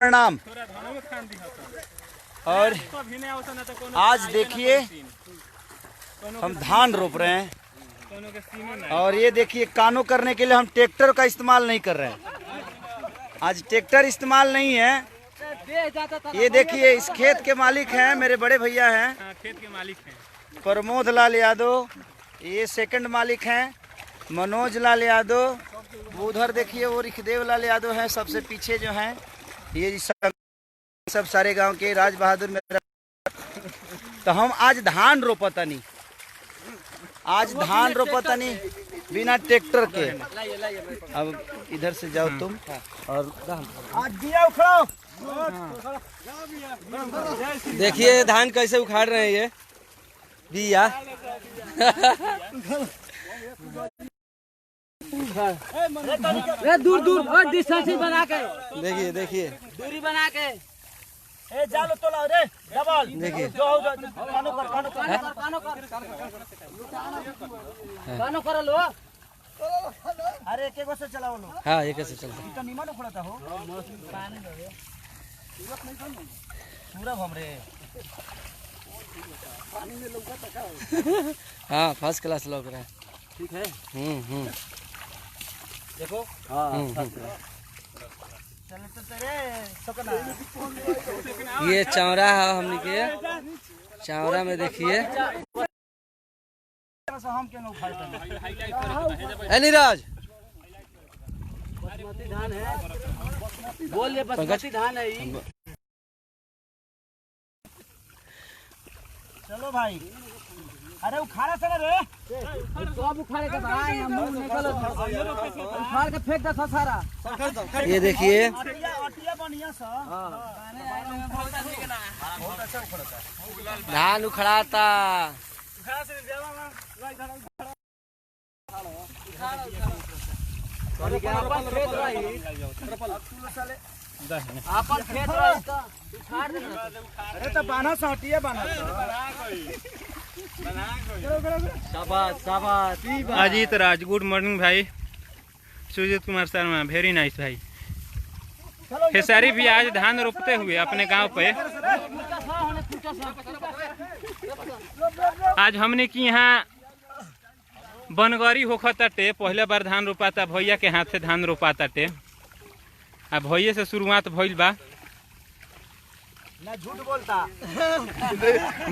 प्रणाम। और आज देखिए हम धान रोप रहे हैं और ये देखिए कानों करने के लिए हम ट्रैक्टर का इस्तेमाल नहीं कर रहे हैं। आज ट्रैक्टर इस्तेमाल नहीं है। ये देखिए इस खेत के मालिक हैं मेरे बड़े भैया हैं, खेत के मालिक हैं प्रमोद लाल यादव। ये सेकंड मालिक हैं मनोज लाल यादव। वो उधर देखिए वो रिखदेव लाल यादव हैं सबसे पीछे जो हैं। ये सब सारे गांव के राज बहादुर मेरा। तो हम आज धान रोपतनी, आज धान रोपतनी बिना ट्रैक्टर के। अब इधर से जाओ तुम और आज दिया उखड़ो। देखिए धान कैसे उखाड़ रहे हैं ये बिया। दूर दूर और डिस्टेंस बना के देखिए देखिए दूरी बना के ए जालो तोला रे डबल देखिए कानो कर कानो कर लो। अरे एक एक से चलाओ लो। हाँ ये कैसे चलता तो नीमा न पड़ता हो पूरा भमरे। हाँ फर्स्ट क्लास लग रहा है। ठीक है देखो चल तो तेरे सकना। ये चौरा है हमने के चौरा में देखिए। हम क्यों उखाड़ते ए नीरज बासमती धान है, बोल ये बासमती धान है ये। चलो भाई। अरे उखाड़ा से रे सब उखाड़े के भाई हम मुंह निकल उखाड़ के फेंक दे सारा। ये देखिए अटिया बढ़िया सा। बहुत अच्छा उखड़ता। धान उखड़ाता। उखाड़ा से देवा अपन खेत रही तो उखाड़ दे। अरे तो बाना सा अटिया बाना शाबाश शाबाश। अजीत राज, गुड मॉर्निंग भाई। सुजीत कुमार शर्मा, वेरी नाइस भाई। खेसारी भी आज धान रोपते हुए अपने गांव पे। आज हमने की यहाँ बनगरी होखताटे, पहले बार धान रोपाता भैया के हाथ से धान रोपाताटे। आ भैया से शुरुआत भइल बा, ना झूठ बोलता।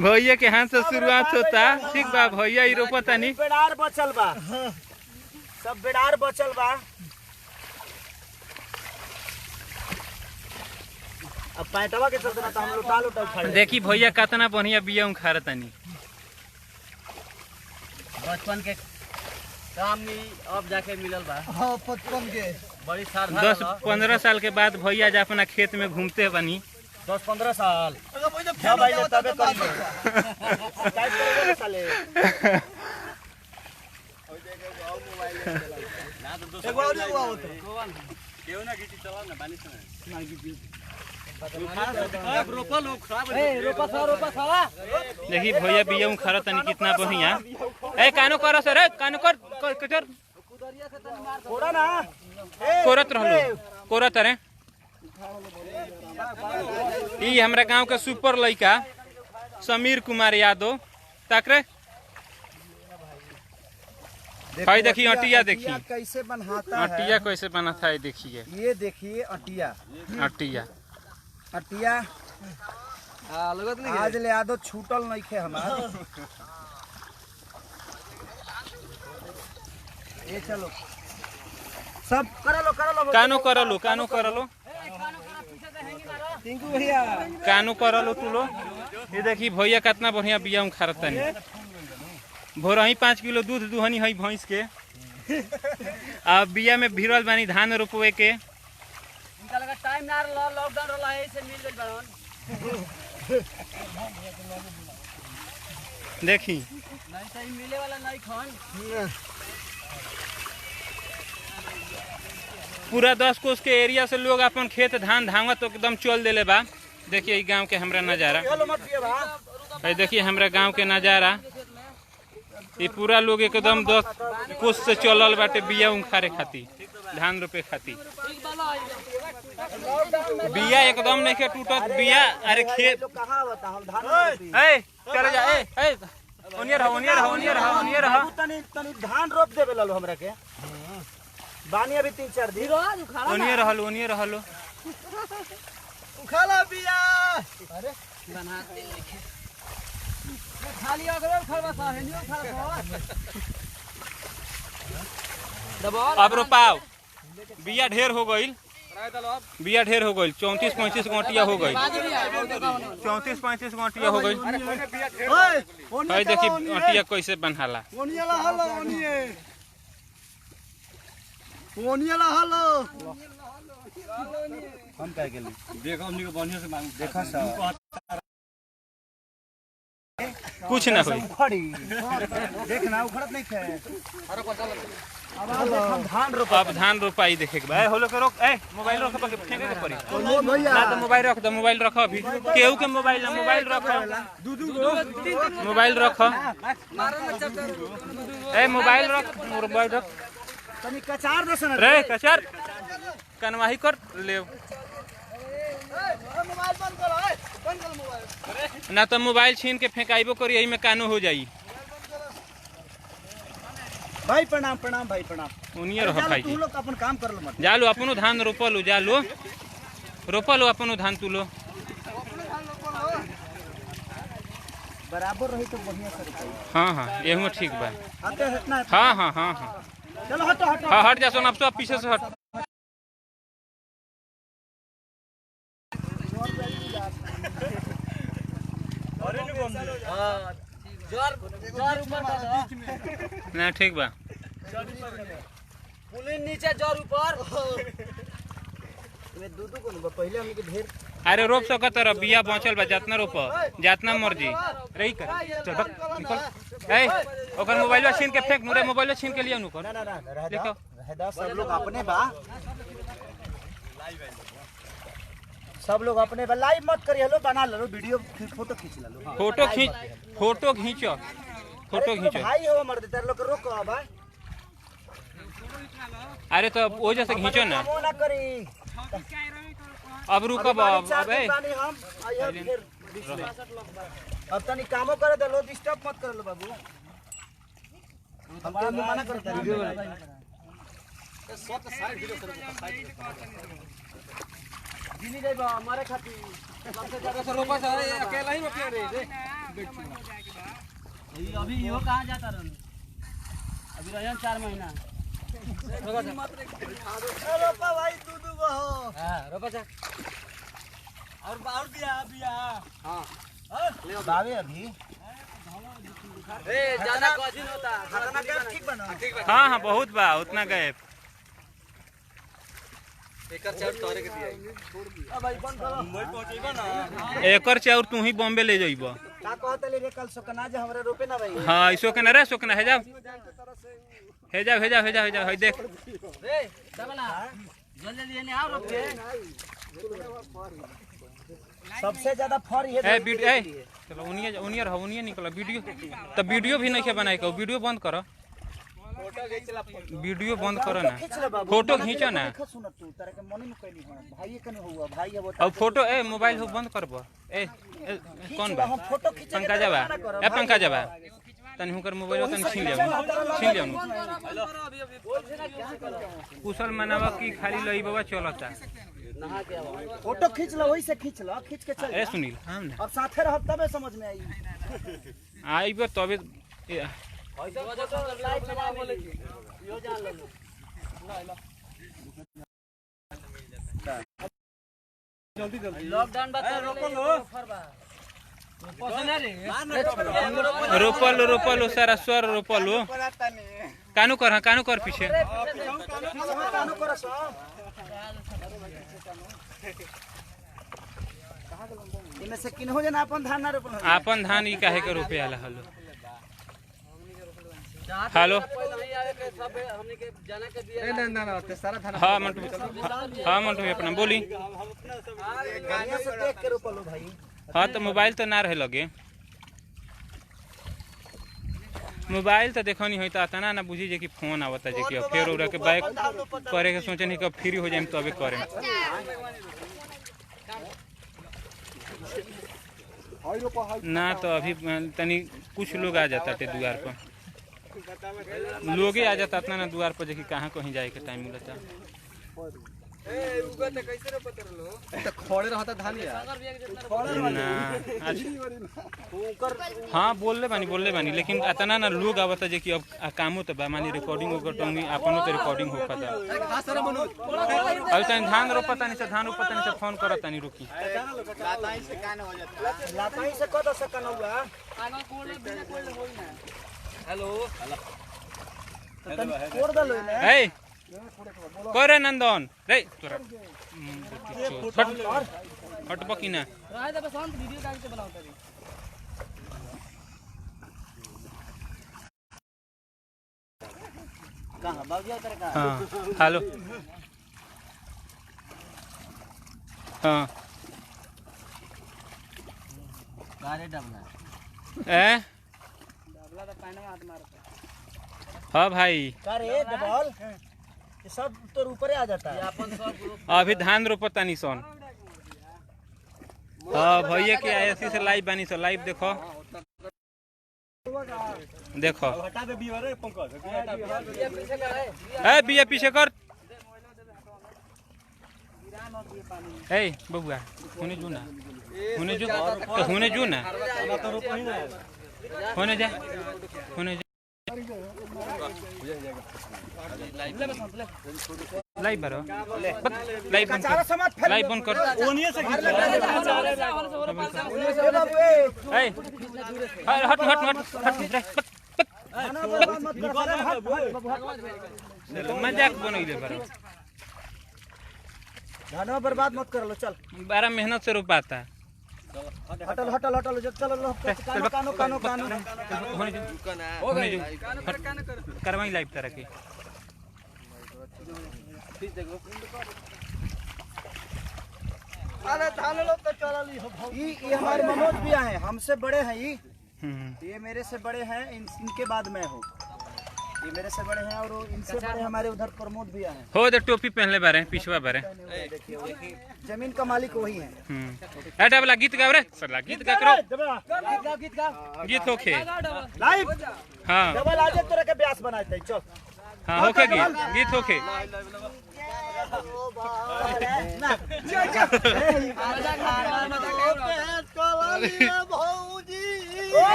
भैया के हाथ से शुरुआत होता। ठीक बा भैया ही रोपता नहीं। बेड़ार बचल बा, सब बेड़ार बचल बा। अब पैटवा के चलते ना तो हम लुटा लुटा उखाड़े। देखी भैया कितना बढ़िया बिया उखाड़तानी। बचपन के काम में अब जाके मिलल बा। हां बचपन के बड़ी सावधान 10-15 साल के बाद भैया जा अपना खेत में घूमते बनी। 10-15 साल भाई तबे करिए टाइप करोगे साले। एगो और एगो आओ तो केहू ना गिटी चला ना बानी से ना गिटी रोपा लो खराब ए रोपा साला। देखी भैया बिया उखाड़तानी कितना बढ़िया। ए कानो कर सर, कानो कर कटर थोड़ा ना कोरत रहलो कोरत रे। ई हमरा गांव के सुपर लड़का समीर कुमार यादव तकरे। भाई देखिए अटिया देखिए कैसे बनाता है। अटिया कैसे बनाता है देखिए। ये देखिए अटिया अटिया अटिया लगत नहीं आज ले आदो छूटल नहीं खे हमार। ये चलो सब करो लो कानो कर लो टिंकू भैया कानो कर लो तू लो। ये देखी भैया कितना बढ़िया बिया उखाड़तानी। भोर ही 5 किलो दूध दुहनी है भैंस के। अब बिया में भिड़ल बानी धान रोपवे के। इनका लगा टाइम ना रहा, लॉकडाउन रहा है से मिल गइल बावन। देखी नहीं तो मिले वाला नहीं खान। पूरा 10 कोस के एरिया से लोग अपन खेत धान धांगत एकदम चल देले बा। देखिए गांव के हमरा नजारा। भाई देखिए हमरा गांव के नजारा। ये पूरा लोग एकदम 10 कोस से चलल बाटे बिया उखाड़े खातिर। धान रोपे खातिर। बिया एकदम नहीं के टूटत बिया। अरे खेत कहाँ होता हम धान ए चल जा ए ओनियर रह तनी धान रोप देबे ललो हमरा के बानी अभी 3-4 दिन ओनियर रहलो उखाला बिया। अरे बनाते लिखे खाली अगले खरबा सा है नियो खरबा दबाओ। अब रोपाओ बिया ढेर हो गईल 34-35 गोटिया हो गई 34-35 गोटिया हो गई। भाई देखी गोटिया कैसे बनहाला। हम कह गेली देखो हमनी को बढ़िया से मांग देखा सा कुछ ना होई देखना उखड़त नहीं थे। अब धान रोपाई देखे के बा। होलो के रोक ए मोबाइल रख के फेंके के पड़ी ना तो मोबाइल रख दो। मोबाइल रख अभी केहू के मोबाइल ना मोबाइल रख मोबाइल रख ए मोबाइल रख तनी कचार दसन रे कचार कनवाही कर ले मोबाइल बंद कर मोबाइल ना तो मोबाइल छीन के फेंकाइबो करी यही में कानो हो जाई। भाई प्रणाम भाई प्रणाम। उनिए रह भाई तू लोग अपन काम कर लो मत जालो अपनो धान रोपलो जालो रोपलो अपनो धान तुलो बराबर रही तो बढ़िया से रोपाई। हाँ एहू ठीक बा। आते हटना हाँ चलो हटो हाँ हट जा सोना। अब सब पीछे से हट। जोर ऊपर ना ठीक बा। पुलिन नीचे जोर ऊपर में दूध को न पहले हमनी के ढेर अरे रोप सकत रह बिया बचल बा जितना रोप जितना मर्जी रही कर चल बक निकल ए ओकर मोबाइल छीन के फेंक नुरे मोबाइल छीन के लिया नु कर ना देखो रहदा सब लोग अपने बा सब लोग अपने बा लाइव मत करिए लो बना लो वीडियो फोटो खींच लो फोटो खींचो भाई हो मर दे लोग रोको बा। अरे तो वो जैसे खींचो ना ना करी अब रुकब अब ए हम आइए फिर बीच में अब तनी कामो करे दे लो डिस्टर्ब मत कर लो बाबू। हम काम मना करते हैं वीडियो सब साइड वीडियो दिल्ली जाइबा हमारे खातिर सबसे ज्यादा से रोपा सारे अकेला ही रोपिया रे अभी यो कहां जाता रहन अभी रहन 4 महीना रोपा भाई दूध हो। हां रोपा जा और बिया हां बावे अभी ए ज्यादा कजिन होता खाना का ठीक बना हाँ बहुत बा उतना गए एकर चाउर तोरे के दिया अब भाई बंद करो मुंबई पहुंचेबा ना एकर चाउर तू ही बॉम्बे ले जाइबो का कहत ले रे कल सोकना जे हमरे रोपे ना भाई। हाँ इसो के ना रे सोकना है जा है देख रे डबला जल्दी ने आओ रोप के सबसे ज्यादा फर ये ए वीडियो ए चलो उनियर निकला वीडियो तब वीडियो भी नहीं के बनाए को वीडियो बंद करो वीडियो बंद करो ना फोटो खींचो ना सुन तू तारे के मन में कहनी है भाई कने हुआ भाई है वो अब फोटो ए मोबाइल हो बंद करबो ए कौन बा हम फोटो खींचे पंकज बा ए पंकज बा तनी हुकर मोबाइल तनी छीन ले कुशल मनावा की खाली लई बाबा चलता नहा के फोटो खींच लो वही से खींच लो खींच के चल ए सुनील हम ना अब साथे रह तबे समझ में आई आइबो तबे ऐसा वजह से लाइव लगा बोले यो जान लो जल्दी लॉकडाउन बता रोको लो रोपलो सारा स्वर रोपलो कानू कर पीछे इमे से किन्हो जना अपन धान ना रोपल आपन धान ई काहे के रोपे आला हलो हेलो हाँ मंटू अपना बोली बढ़िया से देख के रोपलो भाई। हाँ तो मोबाइल तो ना रहे लगे मोबाइल तो देखो नहीं होता तना ना बुझी जे कि फोन आवता जे कि अब फेर उरा के बैक करे के सोचे नहीं कि फ्री हो जाए तबे करे ना तो अभी तनी कुछ लोग आ जाता थे द्वार पर लोग ही आ जाता इतना ना द्वार पर जे कि कहाँ कहीं जाए के टाइम मिलता खड़े रहता धानिया ना हाँ बोलले बानी लेकिन इतना ना लोग आवता जे कि अब कामो तो बा मानी रिकॉर्डिंग होकर टंगी अपनो तो रिकॉर्डिंग हो पाता अब तनी धान रोपता नहीं से फोन करता नहीं रुकी लाताई से कत से कनौआ हेलो कोड़ दलो ने ए करे नंदन रे तोरा हट बकी ना रहे दे बस हम वीडियो काट के बनाओ तरी कहां बाबूजी तेरे का हां हेलो हां गारे डबला ए डबला तो पानी में हाथ मारता हाँ भाई का रे डबल ये सब तो ऊपर आ जाता है अपन सब अभी धान रोपता नहीं सोन हाँ भैया के आईएससी से लाइव बानी सो लाइव देखो हटा दे बीवर रे पंकज ए बिया पीछे कर ए बबुआ होने जो ना होने जो ना होने जा लाइव बरो लाइव बंद कर ओनिए से ए हट मजाक बनइले बरो धनवा बर्बाद मत कर लो चल बड़ा मेहनत से रोपाता हटल चल लो कानो होने जो करवाई लाइव तरह की अरे धान लोग तो चलली हो ये हमारे मनोज भैया हैं हमसे बड़े हैं ये मेरे से बड़े हैं इनके बाद मैं हूँ ये मेरे से बड़े हैं और इनसे बड़े हमारे उधर प्रमोद भैया हैं हो दे टोपी पहनले बारे पिछवा बारे जमीन का मालिक वही है ए डबला गीत गाओ रे सरला गीत गा करो गीत गा गीत होखे लाइव हां डबल आज तरह के ब्यास बनाते चल हां होखे गीत होखे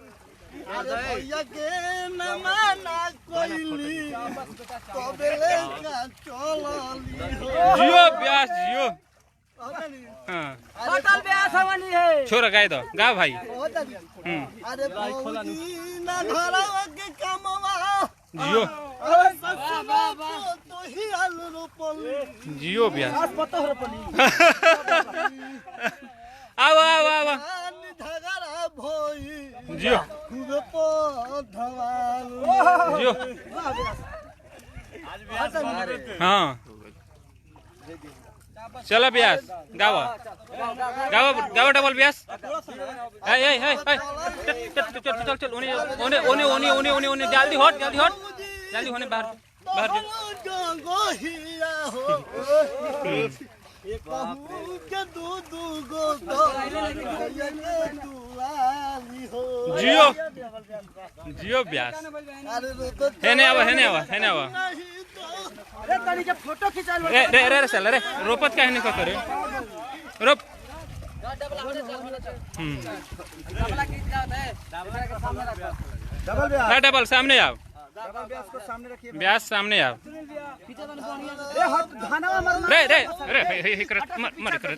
भैया के नमाना कोइली तबेले का चलली जियो ब्यास जियो हां होटल पे आसानी है छोरा गाय दो गा भाई अरे भौजी ना घरवा के कामवा जियो तो ही हाल रोपली जियो ब्यास पतो रोपली आओ धगरा भोई जियो जियो हाँ चलो ब्यास गाओ डबल ब्यास चल ओने जल्दी हट जल्दी होने बाहर जियो ब्यास हेने आवा फोटो खिंचा रे चल रे रोपत काहे नहीं करे रोप डबल सामने आओ ब्यास सामने आओ रे मर कर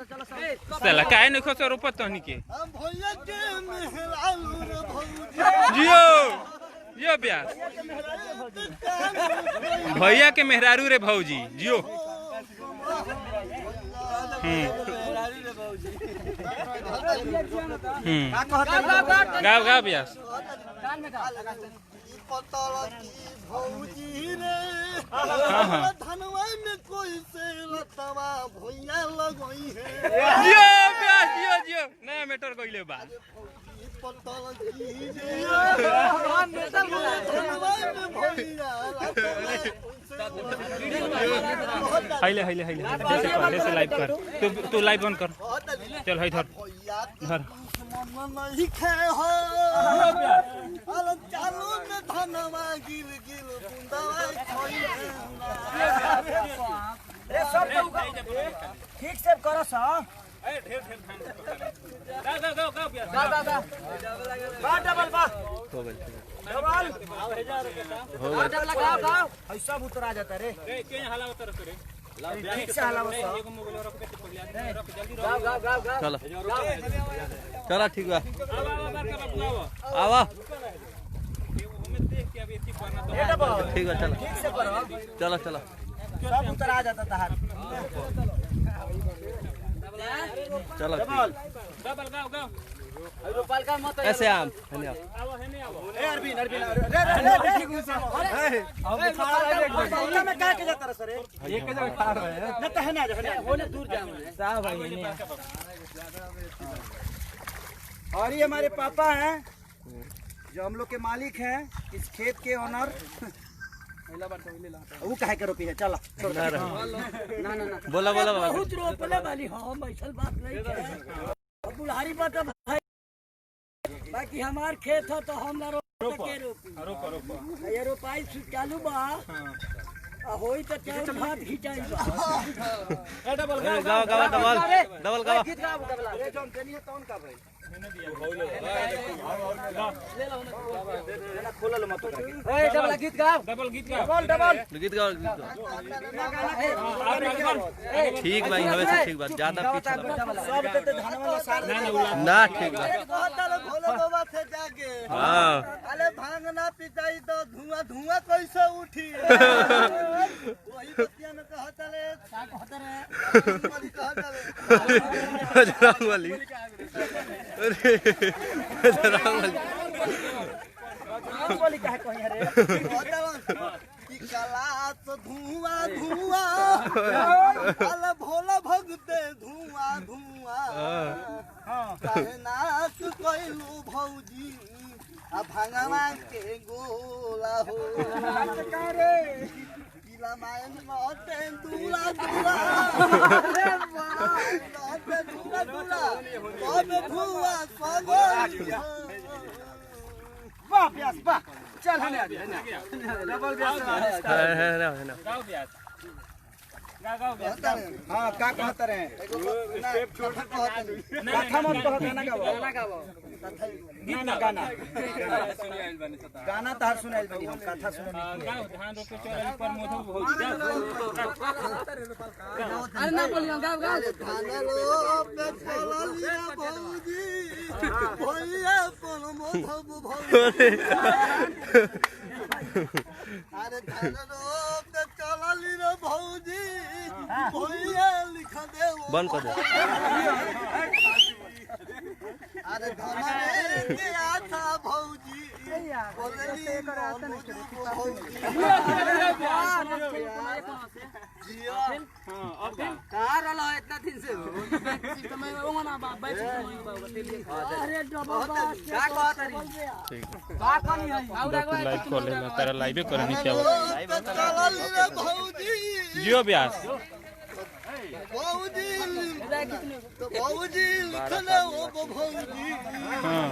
चला काहे नहीं खोसो रोपत तो नहीं के जियो ब्यास भैया के मेहरारू रे भौजी जियो गाओ ब्यास भौजी रे हाँ धनवा में कोई से लतवा भैया लगई है जियो प्यास जियो नया मेटर कइले बा पटल कीजे धनवा में भैया हाइले ऐसे लाइव कर तू लाइव ऑन कर चल हाय धर नहीं खे हो अरे चालू में धनवा गिल गिल बुंदवा खोई ए सब ठीक से करो सा ए ढेर धान बा डबल बा हो गइल डबल गाओ ऐसा उतरा जाता रे के हाला उतर करे ठीक से हलाओ सा एगो मोबाइल रख के पहले रख जल्दी गाओ चलो चलो ठीक बा आवा आवा हमें देख के अब एती करना तो ए डबल ठीक बा चलो ठीक से करो चलो चलो सब उतरा जाता तहार चलो डबल गाओ रूपाल का मत ऐसे आम धन्यवाद आवा है नहीं आवा ए अरविंद रे ठीक से अब खड़ा में का के जाता रे सर एक जगह खड़ा रहे न तो है ना होने दूर जाओ साहब भाई नहीं और ये हमारे पापा हैं जो हम लोग के मालिक हैं इस खेत के ओनर वो काहे के रोपी है चलो ना बोला बोला बाबा बहुत रोपले वाली हम ऐसा बात नहीं है बुढ़ारी बात है भाई बाकी हमार खेत है तो हम ना रोपे रोपी ये रोपाई चालू बा होई तो चार भात खिंचाई बा गाओ गाओ डबल गाओ गीत गाओ डबल ए जोन देनी है कौन का भाई खोलल मत ए डबल गीत गाओ डबल गीत गाओ गीत गाओ ठीक भाई हवे से ठीक बात ज्यादा पीछे सब ते धनवा सार ना ठीक बा कहता भोले बाबा से जाके हां अरे भांगना पिटाई तो धुआं धुआं कैसे उठी वही बतिया में कहता रे बजरंग बली बोली काहे कहि रे कि कला तो धुआं धुआं अरे भोला भगते धुआं धुआं काहे नाच कैलू भौजी आ भांगवा के गोला हो किला मायन लौटे दूला दूला लौटे दूला दूला कब धुआं सगोल वाह प्यास वाह चल हने आ डबल प्यास है ना गाओ प्यास गाओ हां का कहत रहे कथा मत कहत ना गाओ गीत ना गाना गाना तार सुनाइल बनी हम कथा सुने गाओ धान रोपे चल पर मोधो हो जा अरे ना बोलियो गाओ धान रोपे चला लिया भौजी भैया कोन मोधब भौजी अरे धान रोपे चला लिया भौजी भैया लिख दे बंद कर दे अरे धनरे के आता भौजी बोलली भौजी कार वाला इतना दिन से समय में वो ना बैठ अरे डबल का कहत रही का कनी है लाइव कर लेना तेरा लाइव करनी क्या चलल रे भौजी जियो ब्यास भौजी तो भौजी लिखले ओ भौजी हां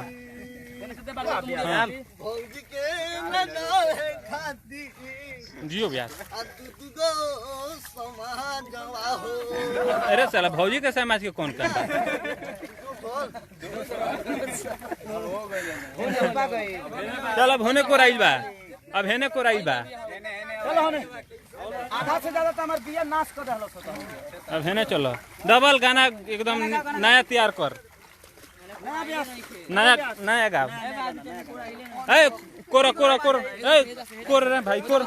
भौजी के नगाहे खाती जियो ब्यास तू गो समाज हो अरे साला भौजी के समाज के कौन करता चल अब होने को राइल बा अब हेने को राइल बा चलो होने आधा से ज्यादा तो हमार बिया नाश कर रहलो सो अब हेने चलो डबल गाना एकदम नया तैयार कर नया ब्यास नया गाओ ए कोर कोर कोर ए कोर रे भाई कोर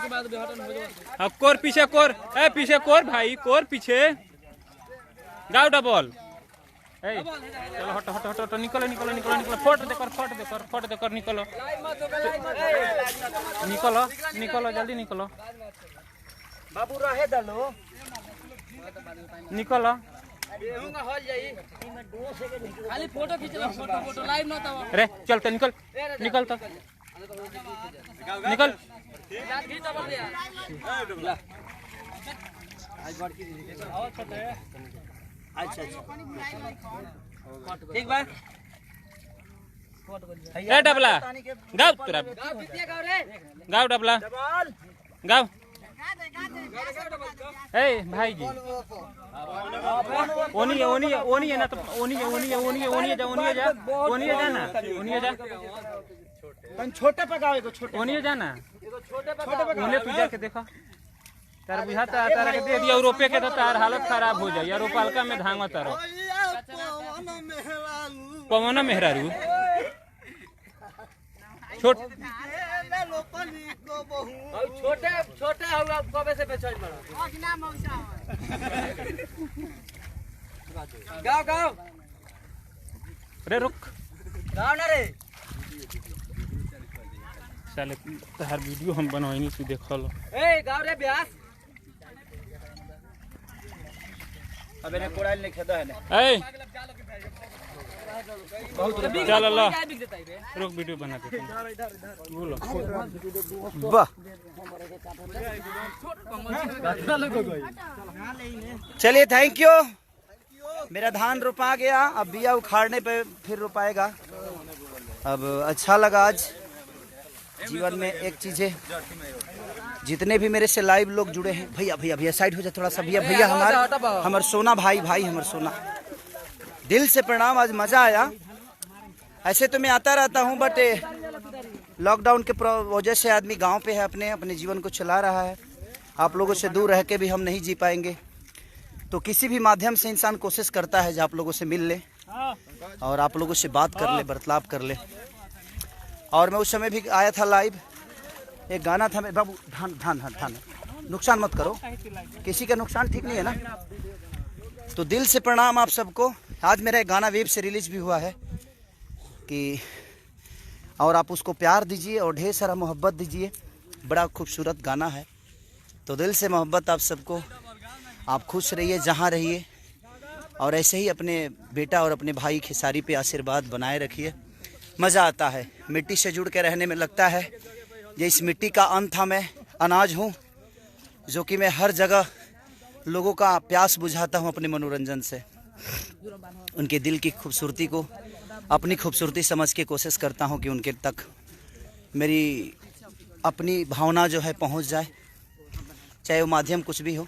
अब कोर पीछे कोर ए पीछे कोर भाई कोर पीछे गाओ डबल ए चलो हट हट हट निकलो निकलो निकलो निकलो फोट दे कर निकलो निकलो निकलो जल्दी निकलो बाबू रहे दलो निकल खाली फोटो खींचला फोटो लाइव न तब अरे चल तो निकल निकल तो निकल अच्छा ठीक बा ए डबला गाओ तोरा गाओ डबला गाओ ए भाई जी ओनी ओनी ओनी है ना तो ओनी जा ना छोटे पे गावे को छोटे ओनी जा ना ओने तू जाके देखा तार बुझाता तारा के दे दिया रोपे के तो तार हालत खराब हो जाए यार रोपालका में धांगा तारो पवन मेहरारू छोट छोटे छोटे हुआ कबे से बेचल बड़ा गाओ गाओ अरे रुक गाओ ना रे साले हर वीडियो हम बनवाई तू देख लो ए गाओ रे ब्यास अब इन्हें कोड़ाइल नहीं खेदा है ना ए चल लो रुक वीडियो बना दे बोलो वाह चलिए थैंक यू मेरा धान रोपा गया अब बिया उखाड़ने पे फिर रोपाएगा अब अच्छा लगा आज जीवन में एक चीज है जितने भी मेरे से लाइव लोग जुड़े हैं भैया भैया भैया साइड हो जाए थोड़ा सा भैया भैया हमार सोना भाई भाई हमार सोना दिल से प्रणाम आज मजा आया ऐसे तो मैं आता रहता हूँ बट लॉकडाउन के वजह से आदमी गांव पे है अपने जीवन को चला रहा है आप लोगों से दूर रह के भी हम नहीं जी पाएंगे तो किसी भी माध्यम से इंसान कोशिश करता है जो आप लोगों से मिल ले और आप लोगों से बात कर ले बर्ताव कर ले और मैं उस समय भी आया था लाइव एक गाना था मैं बाबू धान धान धान धान नुकसान मत करो किसी का नुकसान ठीक नहीं है ना तो दिल से प्रणाम आप सबको आज मेरा एक गाना वेब से रिलीज भी हुआ है कि और आप उसको प्यार दीजिए और ढेर सारा मोहब्बत दीजिए बड़ा खूबसूरत गाना है तो दिल से मोहब्बत आप सबको आप खुश रहिए जहाँ रहिए और ऐसे ही अपने बेटा और अपने भाई खेसारी पे आशीर्वाद बनाए रखिए मज़ा आता है मिट्टी से जुड़ के रहने में लगता है ये इस मिट्टी का अन्न था मैं अनाज हूँ जो कि मैं हर जगह लोगों का प्यास बुझाता हूँ अपने मनोरंजन से उनके दिल की खूबसूरती को अपनी खूबसूरती समझ के कोशिश करता हूँ कि उनके तक मेरी अपनी भावना जो है पहुँच जाए चाहे वो माध्यम कुछ भी हो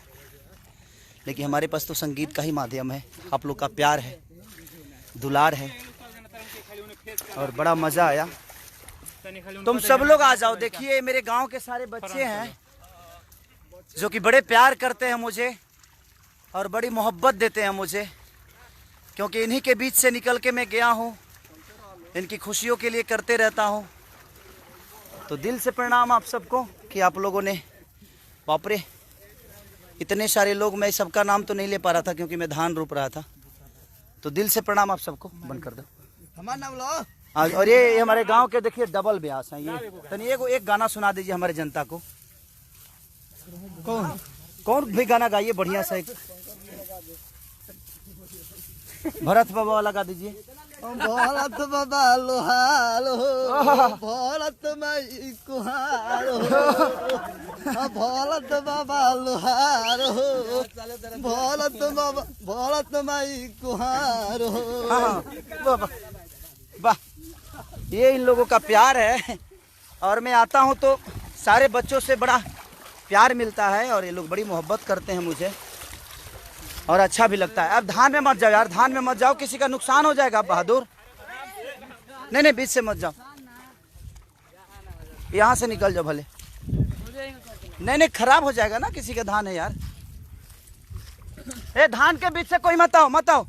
लेकिन हमारे पास तो संगीत का ही माध्यम है आप लोग का प्यार है दुलार है और बड़ा मज़ा आया तुम सब लोग आ जाओ देखिए मेरे गांव के सारे बच्चे हैं जो कि बड़े प्यार करते हैं मुझे और बड़ी मोहब्बत देते हैं मुझे क्योंकि इन्हीं के बीच से निकल के मैं गया हूँ इनकी खुशियों के लिए करते रहता हूँ तो दिल से प्रणाम आप सबको कि आप लोगों ने बाप रे इतने सारे लोग मैं सबका नाम तो नहीं ले पा रहा था क्योंकि मैं धान रोप रहा था तो दिल से प्रणाम आप सबको बंद कर दो हमारा नाम लो और ये हमारे गांव के देखिए डबल ब्यास हैं ये तनी एक गाना सुना दीजिए हमारे जनता को कौन भी गाना गाइए बढ़िया सा एक भरत बाबा वाला गा दीजिए भरत बाबा लोहालो भरत माई कुहारो भरत बाबा लोहारो भरत माई कुहारो वाह ये इन लोगों का प्यार है और मैं आता हूँ तो सारे बच्चों से बड़ा प्यार मिलता है और ये लोग बड़ी मोहब्बत करते हैं मुझे और अच्छा भी लगता है अब धान में मत जाओ यार धान में मत जाओ किसी का नुकसान हो जाएगा बहादुर नहीं बीच से मत जाओ यहाँ से निकल जाओ भले नहीं खराब हो जाएगा ना किसी का धान है यार ए धान के बीच से कोई मत आओ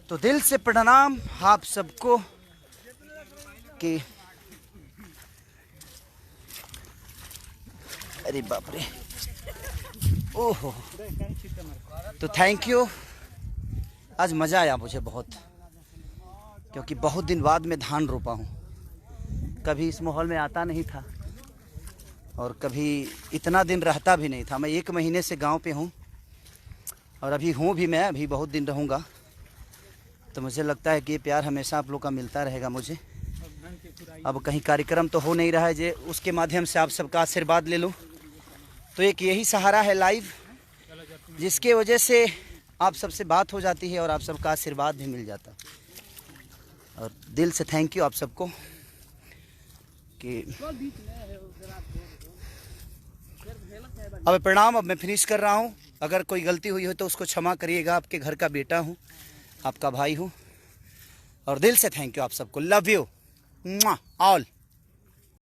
तो दिल से प्रणाम आप सबको कि अरे बाप रे ओहो तो थैंक यू आज मज़ा आया मुझे बहुत क्योंकि बहुत दिन बाद मैं धान रोपा हूँ कभी इस माहौल में आता नहीं था और कभी इतना दिन रहता भी नहीं था। मैं 1 महीने से गांव पे हूँ और अभी हूँ भी, मैं अभी बहुत दिन रहूँगा। तो मुझे लगता है कि ये प्यार हमेशा आप लोग का मिलता रहेगा मुझे। अब कहीं कार्यक्रम तो हो नहीं रहा है जे उसके माध्यम से आप सबका आशीर्वाद ले लूँ। तो एक यही सहारा है लाइव, जिसके वजह से आप सबसे बात हो जाती है और आप सबका आशीर्वाद भी मिल जाता। और दिल से थैंक यू आप सबको कि अब प्रणाम। अब मैं फिनिश कर रहा हूँ। अगर कोई गलती हुई हो तो उसको क्षमा करिएगा। आपके घर का बेटा हूँ, आपका भाई हूँ, और दिल से थैंक यू आप सबको। Love you all.